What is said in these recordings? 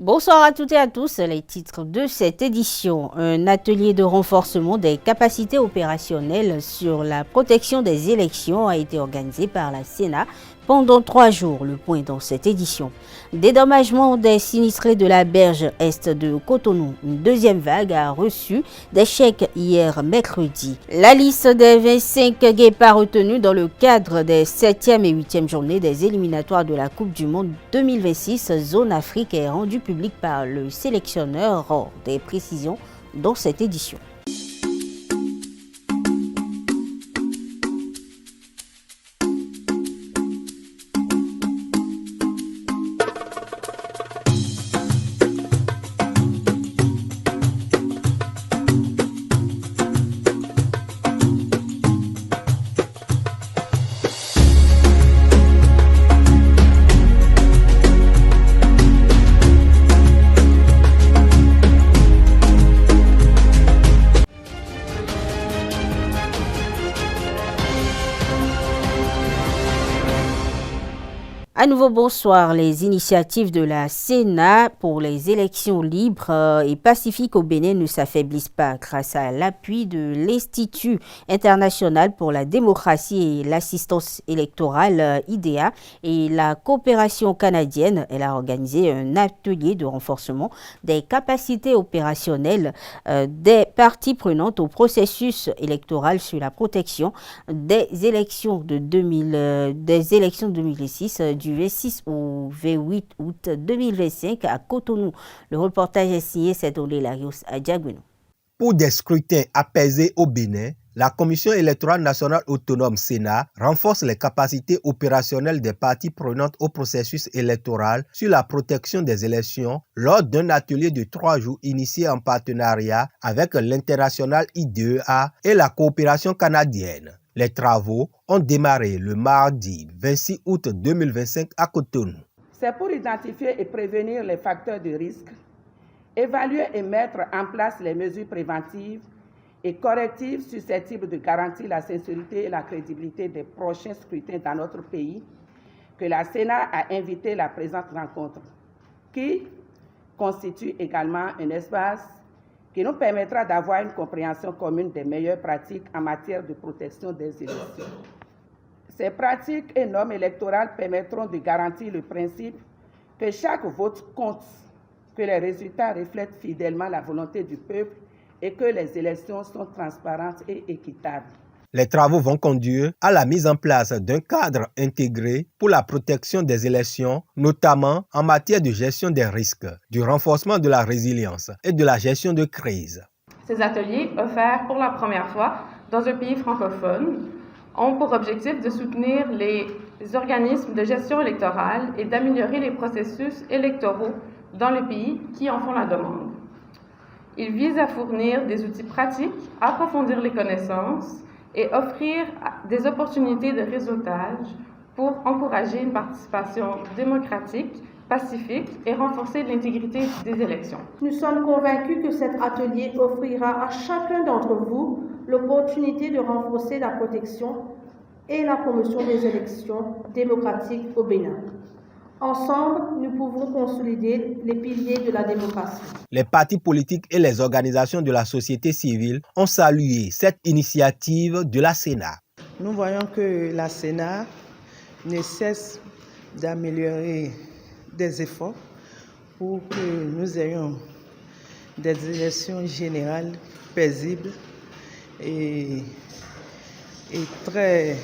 Bonsoir à toutes et à tous. Les titres de cette édition. Un atelier de renforcement des capacités opérationnelles sur la protection des élections a été organisé par la Sénat pendant 3 jours. Le point dans cette édition. Dédommagement des sinistrés de la berge est de Cotonou. Une deuxième vague a reçu des chèques hier mercredi. La liste des 25 guépards retenus dans le cadre des 7e et 8e journées des éliminatoires de la Coupe du Monde 2026 Zone Afrique est rendue publique par le sélectionneur. Des précisions dans cette édition. À nouveau, bonsoir. Les initiatives de la Sénat pour les élections libres et pacifiques au Bénin ne s'affaiblissent pas grâce à l'appui de l'Institut international pour la démocratie et l'assistance électorale IDEA et la coopération canadienne. Elle a organisé un atelier de renforcement des capacités opérationnelles des parties prenantes au processus électoral sur la protection des élections de 2006 du 26 au 28 août 2025 à Cotonou. Le reportage est signé Sedolé Larios à Diagueno. Pour des scrutins apaisés au Bénin, la Commission électorale nationale autonome Sénat renforce les capacités opérationnelles des parties prenantes au processus électoral sur la protection des élections lors d'un atelier de 3 jours initié en partenariat avec l'international IDEA et la coopération canadienne. Les travaux ont démarré le mardi 26 août 2025 à Cotonou. C'est pour identifier et prévenir les facteurs de risque, évaluer et mettre en place les mesures préventives et correctives susceptibles de garantir la sincérité et la crédibilité des prochains scrutins dans notre pays que la Sénat a invité la présente rencontre, qui constitue également un espace qui nous permettra d'avoir une compréhension commune des meilleures pratiques en matière de protection des élections. Ces pratiques et normes électorales permettront de garantir le principe que chaque vote compte, que les résultats reflètent fidèlement la volonté du peuple et que les élections sont transparentes et équitables. Les travaux vont conduire à la mise en place d'un cadre intégré pour la protection des élections, notamment en matière de gestion des risques, du renforcement de la résilience et de la gestion de crise. Ces ateliers, offerts pour la première fois dans un pays francophone, ont pour objectif de soutenir les organismes de gestion électorale et d'améliorer les processus électoraux dans le pays qui en font la demande. Ils visent à fournir des outils pratiques, approfondir les connaissances et offrir des opportunités de réseautage pour encourager une participation démocratique, pacifique et renforcer l'intégrité des élections. Nous sommes convaincus que cet atelier offrira à chacun d'entre vous l'opportunité de renforcer la protection et la promotion des élections démocratiques au Bénin. Ensemble, nous pouvons consolider les piliers de la démocratie. Les partis politiques et les organisations de la société civile ont salué cette initiative de la Sénat. Nous voyons que la Sénat ne cesse d'améliorer des efforts pour que nous ayons des élections générales paisibles et très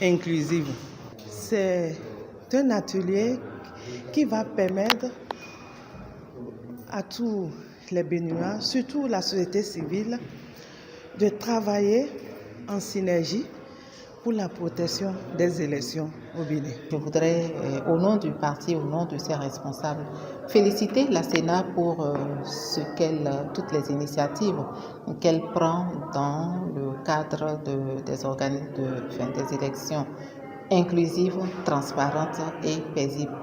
inclusives. C'est un atelier qui va permettre à tous les Béninois, surtout la société civile, de travailler en synergie pour la protection des élections au Bénin. Je voudrais, au nom du parti, au nom de ses responsables, féliciter la Sénat pour toutes les initiatives qu'elle prend dans le cadre des élections inclusive, transparente et paisible.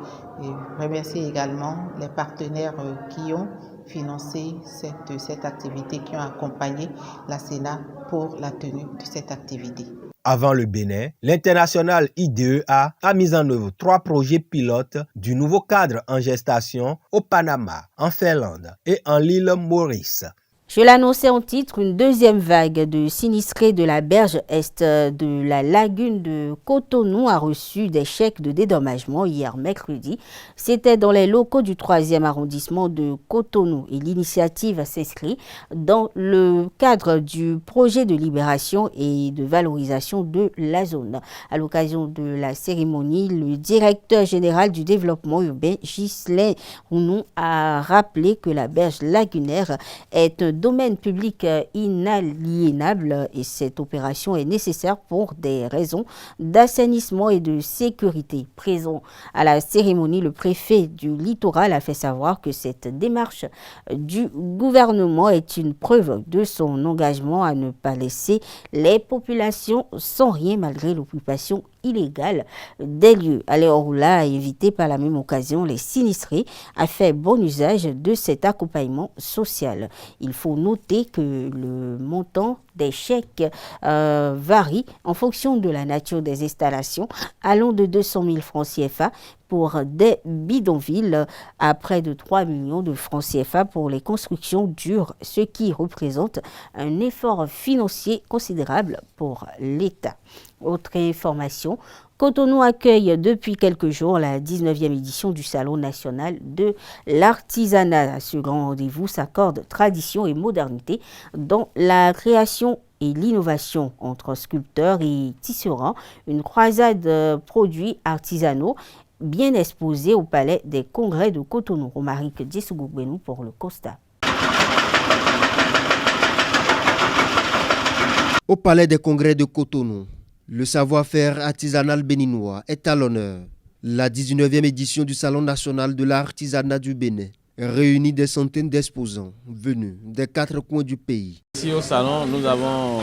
Et remercier également les partenaires qui ont financé cette activité, qui ont accompagné la Sénat pour la tenue de cette activité. avant le Bénin, l'international IDEA a mis en œuvre 3 projets pilotes du nouveau cadre en gestation au Panama, en Finlande et en l'île Maurice. Je l'annonçais en titre, une deuxième vague de sinistrés de la berge est de la lagune de Cotonou a reçu des chèques de dédommagement hier mercredi. C'était dans les locaux du 3e arrondissement de Cotonou et l'initiative s'inscrit dans le cadre du projet de libération et de valorisation de la zone. À l'occasion de la cérémonie, le directeur général du développement urbain, Ghislain Rounou, a rappelé que la berge lagunaire est domaine public inaliénable et cette opération est nécessaire pour des raisons d'assainissement et de sécurité. Présent à la cérémonie, le préfet du littoral a fait savoir que cette démarche du gouvernement est une preuve de son engagement à ne pas laisser les populations sans rien malgré l'occupation illégale des lieux. Aléoula a invité par la même occasion les sinistrés à faire bon usage de cet accompagnement social. Il faut noter que le montant des chèques varie en fonction de la nature des installations, allant de 200 000 francs CFA pour des bidonvilles à près de 3 millions de francs CFA pour les constructions dures, ce qui représente un effort financier considérable pour l'État. Autre information, Cotonou accueille depuis quelques jours la 19e édition du Salon national de l'artisanat. À ce grand rendez-vous s'accordent tradition et modernité dans la création et l'innovation entre sculpteurs et tisserands. Une croisade de produits artisanaux bien exposée au Palais des Congrès de Cotonou. Romaric Djessougoubenou pour le constat. Au Palais des Congrès de Cotonou, le savoir-faire artisanal béninois est à l'honneur. La 19e édition du Salon national de l'artisanat du Bénin réunit des centaines d'exposants venus des 4 coins du pays. Ici au salon, nous avons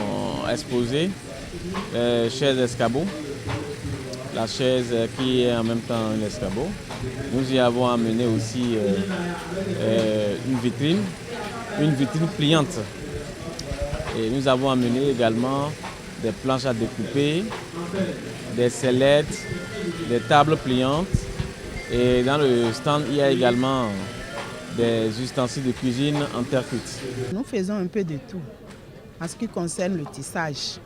exposé les chaises escabeaux, la chaise qui est en même temps un escabeau. Nous y avons amené aussi une vitrine pliante. Et nous avons amené également des planches à découper, des sellettes, des tables pliantes. Et dans le stand, il y a également des ustensiles de cuisine en terre cuite. Nous faisons un peu de tout. En ce qui concerne le tissage,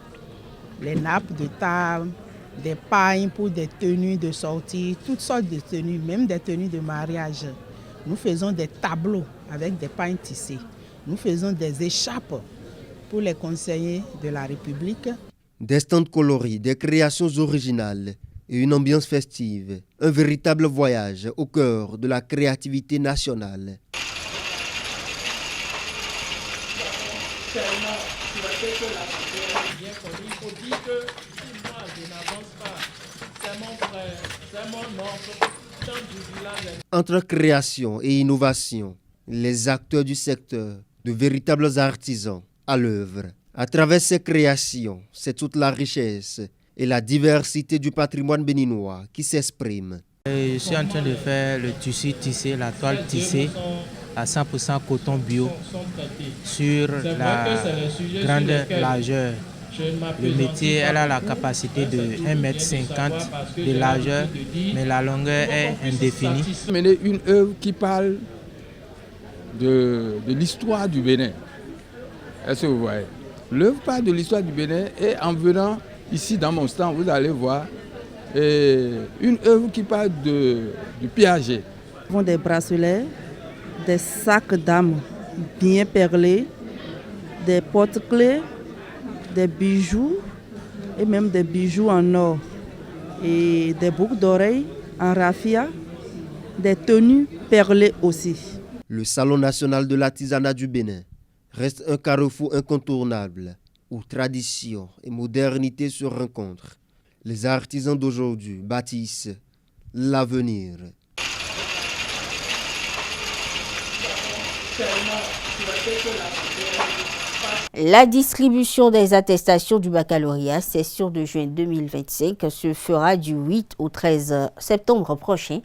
les nappes de table, des pailles pour des tenues de sortie, toutes sortes de tenues, même des tenues de mariage. Nous faisons des tableaux avec des pailles tissées. Nous faisons des écharpes pour les conseillers de la République. Des stands colorés, des créations originales et une ambiance festive. Un véritable voyage au cœur de la créativité nationale. Entre création et innovation, les acteurs du secteur, de véritables artisans à l'œuvre. À travers ces créations, c'est toute la richesse et la diversité du patrimoine béninois qui s'expriment. Je suis en train de faire le tissu tissé, la toile tissée à 100% coton bio sur la grande largeur. Le métier, elle a la capacité de 1,50 m de largeur, mais la longueur est indéfinie. Mener une œuvre qui parle de l'histoire du Bénin. Est-ce que vous voyez? L'œuvre parle de l'histoire du Bénin et en venant ici dans mon stand, vous allez voir une œuvre qui parle du Piaget. Nous avons des bracelets, des sacs d'âme bien perlés, des porte-clés, des bijoux et même des bijoux en or et des boucles d'oreilles en raffia, des tenues perlées aussi. Le Salon national de l'artisanat du Bénin reste un carrefour incontournable où tradition et modernité se rencontrent. Les artisans d'aujourd'hui bâtissent l'avenir. La distribution des attestations du baccalauréat session de juin 2025 se fera du 8 au 13 septembre prochain,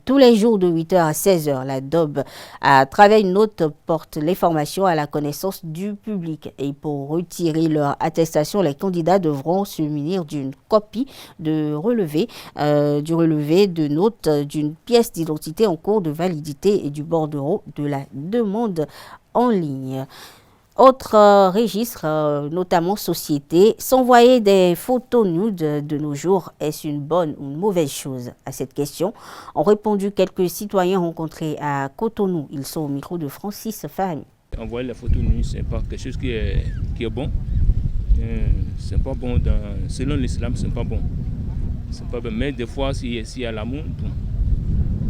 tous les jours de 8h à 16h. La DOB, à travers une note, porte les formations à la connaissance du public. Et pour retirer leur attestation, les candidats devront se munir d'une copie de relevé, de notes, d'une pièce d'identité en cours de validité et du bordereau de la demande en ligne. Autre registre, notamment société, s'envoyer des photos nudes de nos jours, est-ce une bonne ou une mauvaise chose? À cette question ont répondu quelques citoyens rencontrés à Cotonou. Ils sont au micro de Francis Fahmi. Envoyer les photos nudes, c'est pas quelque chose qui est bon. C'est pas bon, selon l'islam, c'est pas bon. C'est pas bon. Mais des fois, s'il y a l'amour, bon,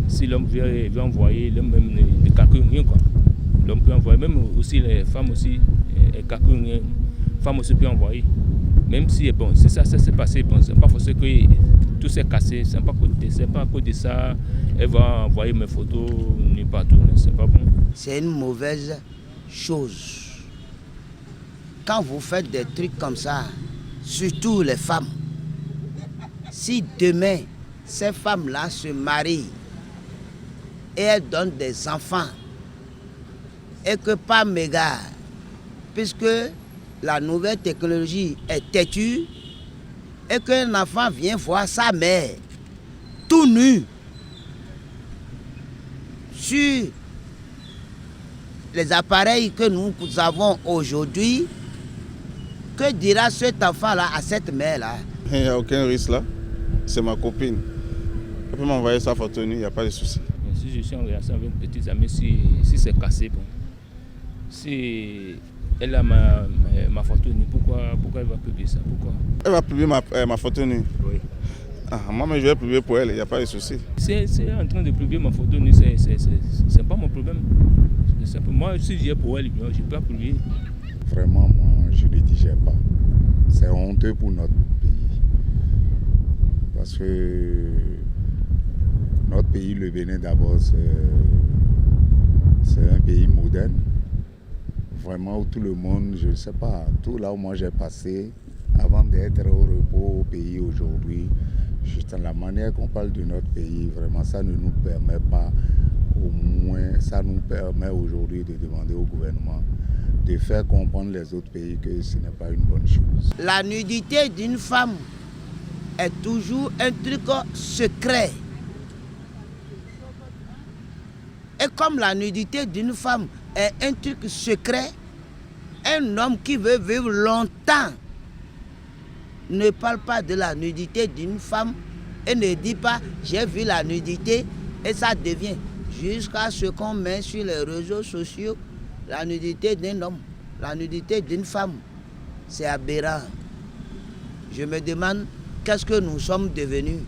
si l'homme veut envoyer, l'homme même ne calcule rien, quoi. L'homme peut envoyer, même aussi les femmes aussi, les femmes aussi peuvent envoyer. Même si bon, c'est ça s'est passé, bon, c'est pas forcément que tout s'est cassé, c'est pas à cause de ça, elle va envoyer mes photos ni partout, c'est pas bon. C'est une mauvaise chose. Quand vous faites des trucs comme ça, surtout les femmes, si demain ces femmes-là se marient et elles donnent des enfants, et que par mégarde, puisque la nouvelle technologie est têtue, et qu'un enfant vient voir sa mère tout nu sur les appareils que nous avons aujourd'hui, que dira cet enfant-là à cette mère-là? Il n'y a aucun risque là, c'est ma copine. Elle peut m'envoyer sa photo nue, il n'y a pas de souci. Si je suis en relation avec une petite amie, si c'est cassé, bon. Si elle a ma photo nue, pourquoi elle va publier ça? Pourquoi? Elle va publier ma photo nue? Oui. Moi, je vais publier pour elle, il n'y a pas de souci. C'est en train de publier ma photo nue, c'est pas mon problème. Moi, si j'ai pour elle, je ne peux pas publier. Vraiment, moi, je ne digère pas. C'est honteux pour notre pays. Parce que notre pays, le Bénin d'abord, c'est un pays moderne. Vraiment où tout le monde, je ne sais pas, tout là où moi j'ai passé, avant d'être au repos au pays aujourd'hui, juste la manière qu'on parle de notre pays, vraiment ça ne nous permet pas, au moins ça nous permet aujourd'hui de demander au gouvernement de faire comprendre les autres pays que ce n'est pas une bonne chose. La nudité d'une femme est toujours un truc secret. Et comme la nudité d'une femme est un truc secret, un homme qui veut vivre longtemps ne parle pas de la nudité d'une femme et ne dit pas j'ai vu la nudité et ça devient jusqu'à ce qu'on met sur les réseaux sociaux la nudité d'un homme, la nudité d'une femme. C'est aberrant. Je me demande qu'est-ce que nous sommes devenus.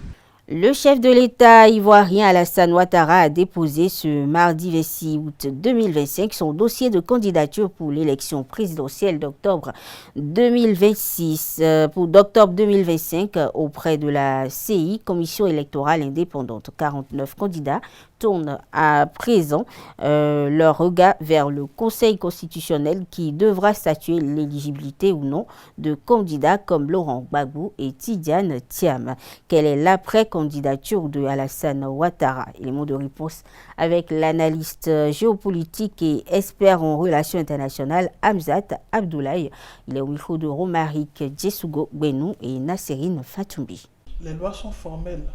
Le chef de l'État ivoirien Alassane Ouattara a déposé ce mardi 26 août 2025 son dossier de candidature pour l'élection présidentielle d'octobre 2026 pour d'octobre 2025 auprès de la CI, Commission électorale indépendante. 49 candidats tournent à présent leur regard vers le Conseil constitutionnel qui devra statuer l'éligibilité ou non de candidats comme Laurent Gbagbo et Tidiane Thiam. Quelle est l'après-candidature de Alassane Ouattara? Élément de réponse avec l'analyste géopolitique et expert en relations internationales Hamzat Abdoulaye. Il est au micro de Romaric Djessougo Benou et Nasserine Fatoumbi. Les lois sont formelles.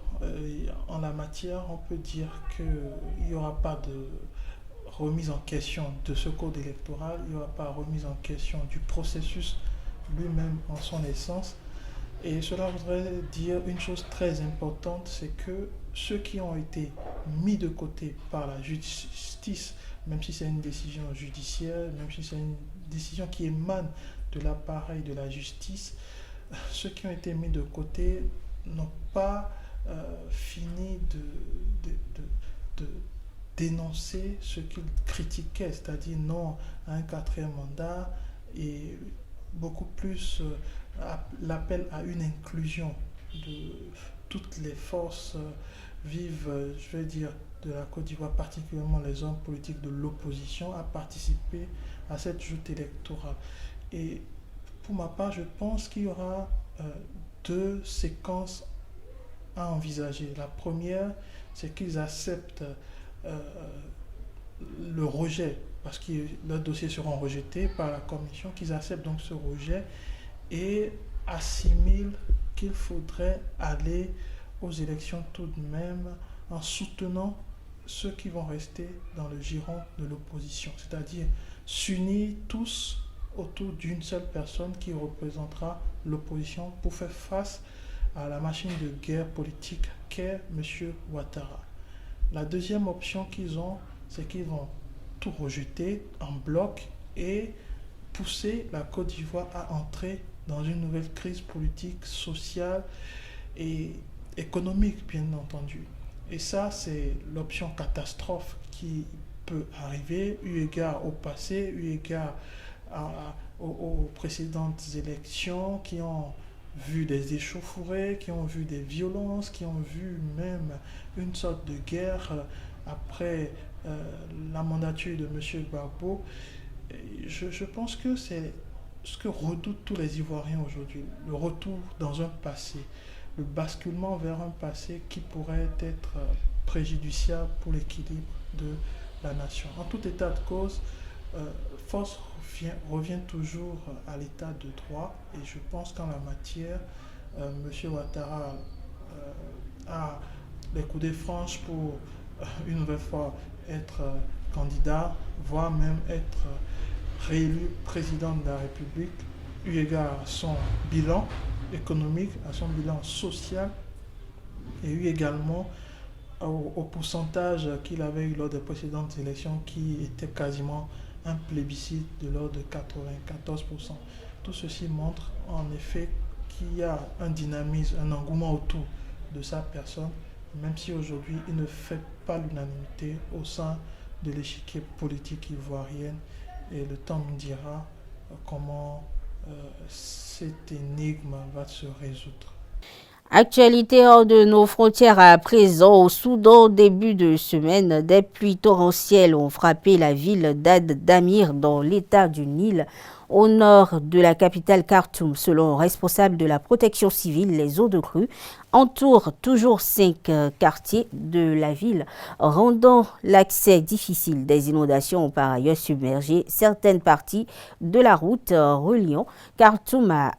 En la matière, on peut dire qu'il n'y aura pas de remise en question de ce code électoral, il n'y aura pas de remise en question du processus lui-même en son essence. Et cela voudrait dire une chose très importante, c'est que ceux qui ont été mis de côté par la justice, même si c'est une décision judiciaire, même si c'est une décision qui émane de l'appareil de la justice, ceux qui ont été mis de côté n'ont pas fini de dénoncer ce qu'ils critiquaient, c'est-à-dire non à un quatrième mandat et beaucoup plus l'appel à une inclusion toutes les forces vives, je vais dire, de la Côte d'Ivoire, particulièrement les hommes politiques de l'opposition, à participer à cette joute électorale. Et pour ma part, je pense qu'il y aura deux séquences à envisager. La première, c'est qu'ils acceptent le rejet, parce que leurs dossiers seront rejetés par la commission, qu'ils acceptent donc ce rejet et assimilent qu'il faudrait aller aux élections tout de même en soutenant ceux qui vont rester dans le giron de l'opposition, c'est-à-dire s'unir tous autour d'une seule personne qui représentera l'opposition pour faire face à la machine de guerre politique qu'est M. Ouattara. La deuxième option qu'ils ont, c'est qu'ils vont tout rejeter en bloc et pousser la Côte d'Ivoire à entrer dans une nouvelle crise politique, sociale et économique, bien entendu. Et ça, c'est l'option catastrophe qui peut arriver, eu égard au passé, eu égard aux précédentes élections qui ont vu des échauffourées, qui ont vu des violences, qui ont vu même une sorte de guerre après la mandature de M. Gbagbo. Je pense que c'est ce que redoutent tous les Ivoiriens aujourd'hui, le retour dans un passé, le basculement vers un passé qui pourrait être préjudiciable pour l'équilibre de la nation. En tout état de cause, force revient toujours à l'état de droit et je pense qu'en la matière, M. Ouattara a les coudées franches pour une nouvelle fois être candidat, voire même être réélu président de la République, eu égard à son bilan économique, à son bilan social et eu également au pourcentage qu'il avait eu lors des précédentes élections qui était quasiment un plébiscite de l'ordre de 94%. Tout ceci montre en effet qu'il y a un dynamisme, un engouement autour de sa personne, même si aujourd'hui il ne fait pas l'unanimité au sein de l'échiquier politique ivoirienne. Et le temps nous dira comment cette énigme va se résoudre. Actualité hors de nos frontières à présent, au Soudan, début de semaine, des pluies torrentielles ont frappé la ville d'Ad-Damir dans l'état du Nil, au nord de la capitale Khartoum. Selon responsables de la protection civile, les eaux de crue entourent toujours 5 quartiers de la ville, rendant l'accès difficile. Des inondations ont par ailleurs submergé certaines parties de la route reliant Khartoum à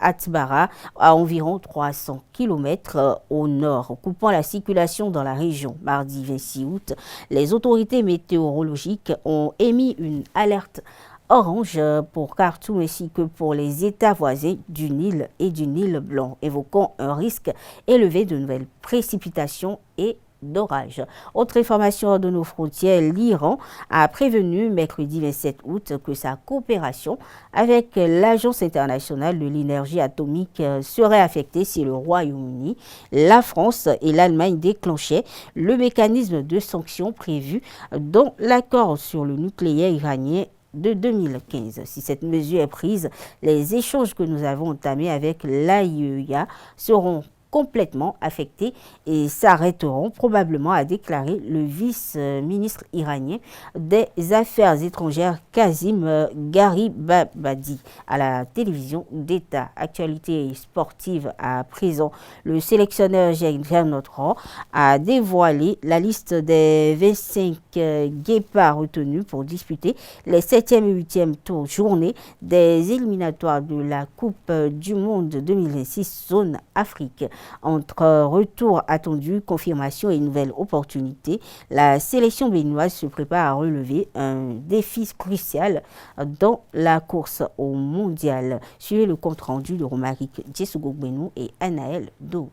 Atbara, à environ 300 km au nord, coupant la circulation dans la région. Mardi 26 août, les autorités météorologiques ont émis une alerte orange pour Khartoum ainsi que pour les États voisins du Nil et du Nil blanc, évoquant un risque élevé de nouvelles précipitations et d'orage. Autre information de nos frontières, l'Iran a prévenu mercredi 27 août que sa coopération avec l'Agence internationale de l'énergie atomique serait affectée si le Royaume-Uni, la France et l'Allemagne déclenchaient le mécanisme de sanctions prévu dans l'accord sur le nucléaire iranien de 2015. Si cette mesure est prise, les échanges que nous avons entamés avec l'AIEA seront complètement affectés et s'arrêteront probablement, a déclaré le vice-ministre iranien des Affaires étrangères Kazim Garibabadi à la télévision d'État. Actualité sportive à présent, le sélectionneur Gernot Rohr a dévoilé la liste des 25 guépards retenus pour disputer les 7e et 8e tours journée des éliminatoires de la Coupe du Monde 2026 zone Afrique. Entre retour attendu, confirmation et nouvelles opportunités, la sélection béninoise se prépare à relever un défi crucial dans la course au mondial. Suivez le compte-rendu de Romaric Djessougou-Gbenou et Anaël Do.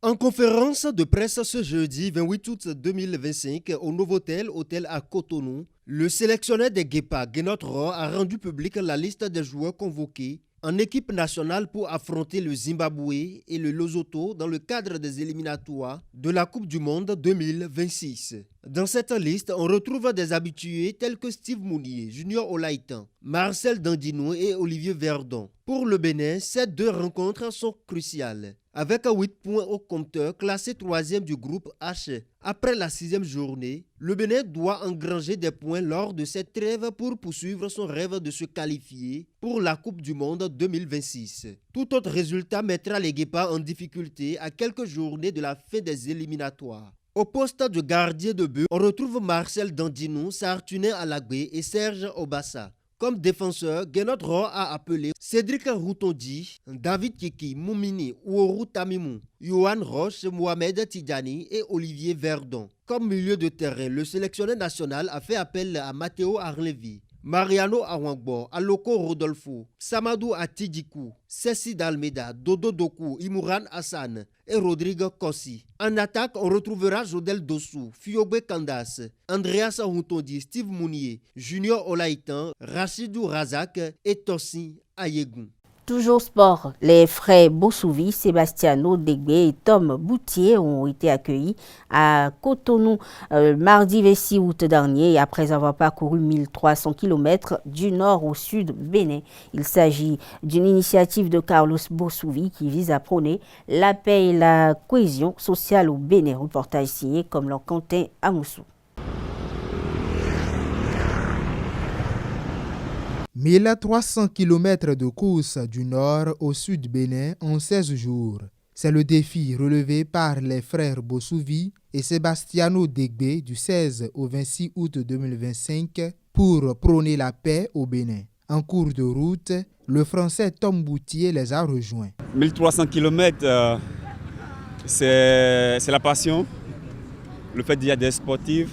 En conférence de presse ce jeudi 28 août 2025 au Novotel Hôtel à Cotonou, le sélectionneur des Guépards, Gernot Rohr, a rendu publique la liste des joueurs convoqués en équipe nationale pour affronter le Zimbabwe et le Lesotho dans le cadre des éliminatoires de la Coupe du Monde 2026. Dans cette liste, on retrouve des habitués tels que Steve Mounier, Junior Olaitan, Marcel Dandinou et Olivier Verdon. Pour le Bénin, ces deux rencontres sont cruciales. Avec 8 points au compteur, classé 3e du groupe H. Après la 6e journée, le Bénin doit engranger des points lors de cette trêve pour poursuivre son rêve de se qualifier pour la Coupe du Monde 2026. Tout autre résultat mettra les Guépards en difficulté à quelques journées de la fin des éliminatoires. Au poste de gardien de but, on retrouve Marcel Dandinou, Sartunin Alagbé et Serge Obassa. Comme défenseur, Guénot Ro a appelé Cédric Routondi, David Kiki, Moumini, Ouorou Tamimou, Yohan Roche, Mohamed Tidjani et Olivier Verdon. Comme milieu de terrain, le sélectionneur national a fait appel à Matteo Arlevi, Mariano Awangbo, Aloko Rodolfo, Samadou Atidikou, Cécile Almeida, Dodo Doku, Imouran Hassan et Rodrigue Kossi. En attaque, on retrouvera Jodel Dossou, Fiogbe Kandas, Andreas Huntondi, Steve Mounier, Junior Olaïtan, Rachidou Razak et Tossi Ayegou. Toujours sport, les frères Bossouvi, Sébastiano Degbe et Tom Boutier ont été accueillis à Cotonou mardi 26 août dernier après avoir parcouru 1300 km du nord au sud Bénin. Il s'agit d'une initiative de Carlos Bossouvi qui vise à prôner la paix et la cohésion sociale au Bénin. Reportage signé comme leur Quentin Amoussou. 1300 km de course du nord au sud Bénin en 16 jours. C'est le défi relevé par les frères Bossouvi et Sébastiano Degbe du 16 au 26 août 2025 pour prôner la paix au Bénin. En cours de route, le français Tom Boutier les a rejoints. 1300 km, c'est la passion, le fait d'y avoir des sportifs.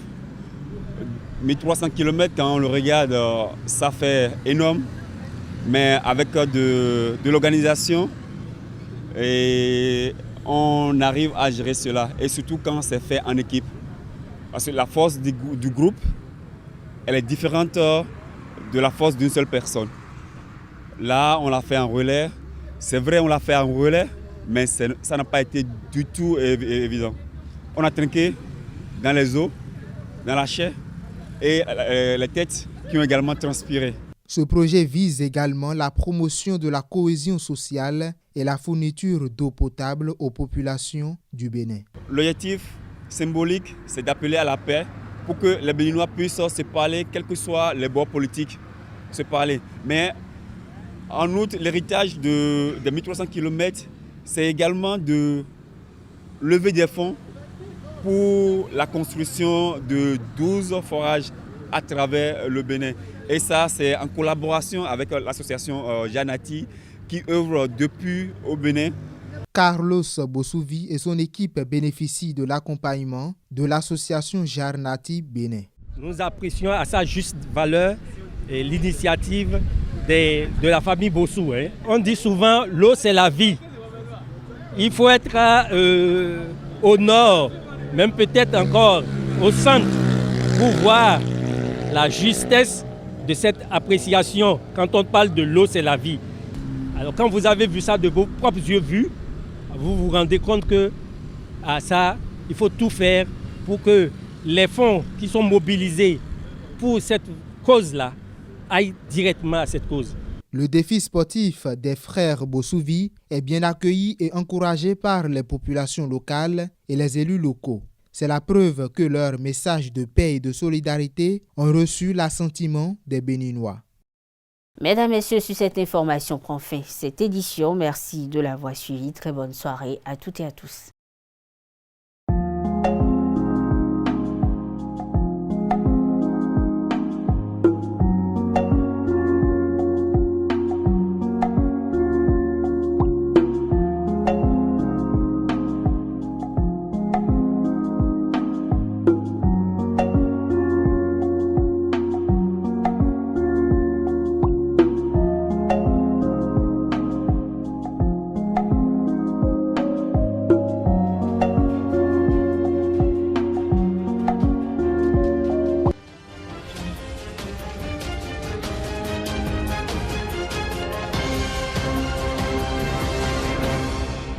1300 km, quand on le regarde, ça fait énorme, mais avec de l'organisation, et on arrive à gérer cela, et surtout quand c'est fait en équipe. Parce que la force du groupe, elle est différente de la force d'une seule personne. Là, on l'a fait en relais. C'est vrai, on l'a fait en relais, mais ça n'a pas été du tout évident. On a trinqué dans les os, dans la chair, et les têtes qui ont également transpiré. Ce projet vise également la promotion de la cohésion sociale et la fourniture d'eau potable aux populations du Bénin. L'objectif symbolique, c'est d'appeler à la paix pour que les Béninois puissent se parler, quels que soient les bords politiques, se parler. Mais en outre, l'héritage des 1300 km, c'est également de lever des fonds pour la construction de 12 forages à travers le Bénin. Et ça, c'est en collaboration avec l'association Janati qui œuvre depuis au Bénin. Carlos Bossouvi et son équipe bénéficient de l'accompagnement de l'association Jarnati Bénin. Nous apprécions à sa juste valeur et l'initiative de la famille Bossou. On dit souvent l'eau c'est la vie. Il faut être au nord, même peut-être encore au centre, pour voir la justesse de cette appréciation. Quand on parle de l'eau, c'est la vie. Alors quand vous avez vu ça de vos propres yeux vus, vous vous rendez compte que à ça, il faut tout faire pour que les fonds qui sont mobilisés pour cette cause-là aillent directement à cette cause. Le défi sportif des frères Bossouvi est bien accueilli et encouragé par les populations locales et les élus locaux. C'est la preuve que leurs messages de paix et de solidarité ont reçu l'assentiment des Béninois. Mesdames, Messieurs, sur cette information prend fin cette édition. Merci de l'avoir suivi. Très bonne soirée à toutes et à tous.